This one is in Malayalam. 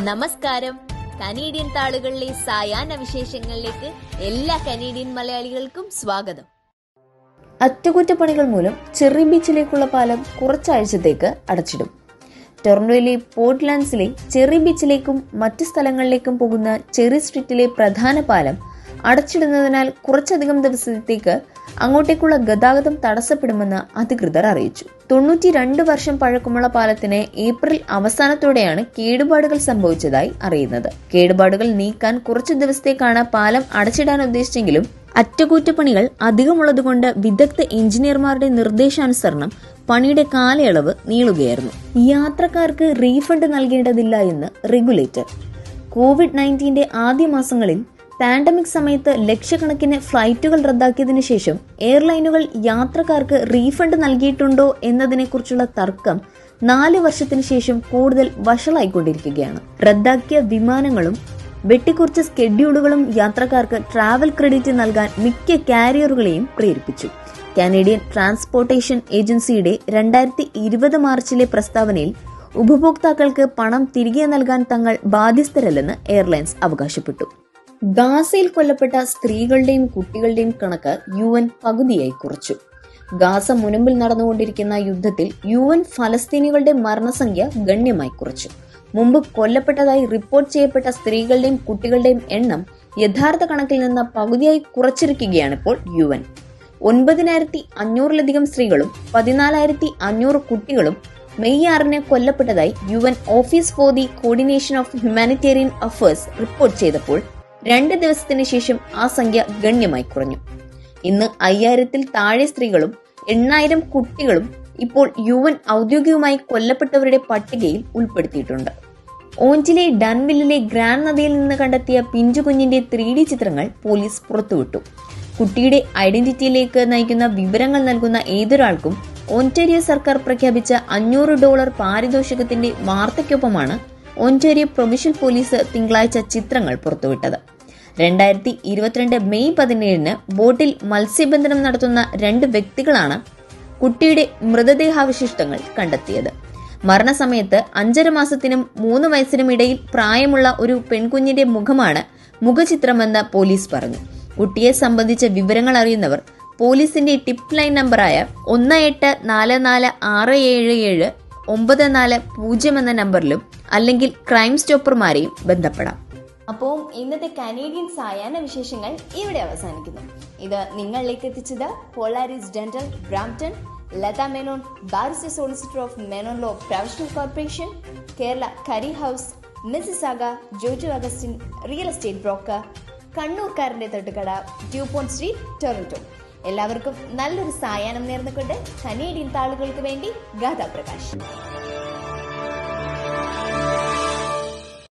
നമസ്കാരം. കനേഡിയൻ താളുകളിലെ സായാഹ്ന വിശേഷങ്ങളിലേക്ക് എല്ലാ കനേഡിയൻ മലയാളികൾക്കും സ്വാഗതം. അറ്റകുറ്റപ്പണികൾ മൂലം ചെറി ബീച്ചിലേക്കുള്ള പാലം കുറച്ചാഴ്ചത്തേക്ക് അടച്ചിടും. ടൊറന്റോയിലെ പോർട്ട്ലാൻഡ്സിലെ ചെറി ബീച്ചിലേക്കും മറ്റു സ്ഥലങ്ങളിലേക്കും പോകുന്ന ചെറി സ്ട്രീറ്റിലെ പ്രധാന പാലം അടച്ചിടുന്നതിനാൽ കുറച്ചധികം ദിവസത്തേക്ക് അങ്ങോട്ടേക്കുള്ള ഗതാഗതം തടസ്സപ്പെടുമെന്ന് അധികൃതർ അറിയിച്ചു. 92 വർഷം പഴക്കമുള്ള പാലത്തിന് ഏപ്രിൽ അവസാനത്തോടെയാണ് കേടുപാടുകൾ സംഭവിച്ചതായി അറിയുന്നത്. കേടുപാടുകൾ നീക്കാൻ കുറച്ചു ദിവസത്തേക്കാണ് പാലം അടച്ചിടാൻ ഉദ്ദേശിച്ചെങ്കിലും അറ്റകുറ്റപ്പണികൾ അധികമുള്ളതുകൊണ്ട് വിദഗ്ധ എഞ്ചിനീയർമാരുടെ നിർദ്ദേശാനുസരണം പണിയുടെ കാലയളവ് നീളുകയായിരുന്നു. യാത്രക്കാർക്ക് റീഫണ്ട് നൽകേണ്ടതില്ല എന്ന് റെഗുലേറ്റർ. COVID-19 ആദ്യ മാസങ്ങളിൽ പാൻഡമിക് സമയത്ത് ലക്ഷക്കണക്കിന് ഫ്ലൈറ്റുകൾ റദ്ദാക്കിയതിനു ശേഷം എയർലൈനുകൾ യാത്രക്കാർക്ക് റീഫണ്ട് നൽകിയിട്ടുണ്ടോ എന്നതിനെക്കുറിച്ചുള്ള തർക്കം 4 വർഷത്തിന് ശേഷം കൂടുതൽ വഷളായിക്കൊണ്ടിരിക്കുകയാണ്. റദ്ദാക്കിയ വിമാനങ്ങളും വെട്ടിക്കുറച്ച സ്കെഡ്യൂളുകളും യാത്രക്കാർക്ക് ട്രാവൽ ക്രെഡിറ്റ് നൽകാൻ മിക്ക കാരിയറുകളെയും പ്രേരിപ്പിച്ചു. കാനേഡിയൻ ട്രാൻസ്പോർട്ടേഷൻ ഏജൻസിയുടെ 2020 മാർച്ചിലെ പ്രസ്താവനയിൽ ഉപഭോക്താക്കൾക്ക് പണം തിരികെ നൽകാൻ തങ്ങൾ ബാധ്യസ്ഥരല്ലെന്ന് എയർലൈൻസ് അവകാശപ്പെട്ടു. ഗാസയിൽ കൊല്ലപ്പെട്ട സ്ത്രീകളുടെയും കുട്ടികളുടെയും കണക്ക് UN പകുതിയായി കുറച്ചു. ഗാസ മുനമ്പിൽ നടന്നുകൊണ്ടിരിക്കുന്ന യുദ്ധത്തിൽ UN ഫലസ്തീനികളുടെ മരണസംഖ്യ ഗണ്യമായി കുറച്ചു. മുമ്പ് കൊല്ലപ്പെട്ടതായി റിപ്പോർട്ട് ചെയ്യപ്പെട്ട സ്ത്രീകളുടെയും കുട്ടികളുടെയും എണ്ണം യഥാർത്ഥ കണക്കിൽ നിന്ന് പകുതിയായി കുറച്ചിരിക്കുകയാണിപ്പോൾ UN. 9500-ലധികം സ്ത്രീകളും 14,500 കുട്ടികളും മെയ് 6 കൊല്ലപ്പെട്ടതായി UN office for the coordination of humanitarian affairs report ചെയ്തപ്പോൾ 2 ദിവസത്തിന് ശേഷം ആ സംഖ്യ ഗണ്യമായി കുറഞ്ഞു. ഇന്ന് 5000-ൽ താഴെ സ്ത്രീകളും 8,000 കുട്ടികളും ഇപ്പോൾ UN ഔദ്യോഗികമായി കൊല്ലപ്പെട്ടവരുടെ പട്ടികയിൽ ഉൾപ്പെടുത്തിയിട്ടുണ്ട്. ഓന്റിലെ ഡൺവില്ലിലെ ഗ്രാൻഡ് നദിയിൽ നിന്ന് കണ്ടെത്തിയ പിഞ്ചുകുഞ്ഞിന്റെ 3D ചിത്രങ്ങൾ പോലീസ് പുറത്തുവിട്ടു. കുട്ടിയുടെ ഐഡന്റിറ്റിയിലേക്ക് നയിക്കുന്ന വിവരങ്ങൾ നൽകുന്ന ഏതൊരാൾക്കും ഓന്റാരിയോ സർക്കാർ പ്രഖ്യാപിച്ച $500 പാരിതോഷികത്തിന്റെ വാർത്തയ്ക്കൊപ്പമാണ് ഓന്റാരിയോ പ്രൊവിൻഷ്യൽ പോലീസ് തിങ്കളാഴ്ച ചിത്രങ്ങൾ പുറത്തുവിട്ടത്. 2022 മെയ് 17 ബോട്ടിൽ മത്സ്യബന്ധനം നടത്തുന്ന 2 വ്യക്തികളാണ് കുട്ടിയുടെ മൃതദേഹാവശിഷ്ടങ്ങൾ കണ്ടെത്തിയത്. മരണസമയത്ത് 5.5 മാസത്തിനും 3 വയസ്സിനും ഇടയിൽ പ്രായമുള്ള ഒരു പെൺകുഞ്ഞിന്റെ മുഖമാണ് മുഖചിത്രമെന്ന് പോലീസ് പറഞ്ഞു. കുട്ടിയെ സംബന്ധിച്ച വിവരങ്ങൾ അറിയുന്നവർ പോലീസിന്റെ ടിപ്പ് ലൈൻ നമ്പറായ 1844-677-9400 എന്ന നമ്പറിലും അല്ലെങ്കിൽ ക്രൈം സ്റ്റോപ്പർമാരെയും ബന്ധപ്പെടാം. അപ്പോൾ ഇന്നത്തെ കനേഡിയൻ സായാഹ്ന വിശേഷങ്ങൾ ഇവിടെ അവസാനിക്കുന്നു. ഇത് നിങ്ങളിലേക്ക് എത്തിച്ചത് Polaris dental, Brampton, Latha Menon, barrister solicitor of Menon law professional corporation, Kerala curry house, Mississauga, Joju Augustine real estate broker, കണ്ണൂർക്കാരന്റെ തൊട്ടുകട, ഡ്യൂപോൺ സ്ട്രീറ്റ്, ടൊറന്റോ. എല്ലാവർക്കും നല്ലൊരു സായാഹ്നം നേർന്നുകൊണ്ട് കനേഡിയൻ താളുകൾക്ക് വേണ്ടി ഗാഥാ പ്രകാശ്.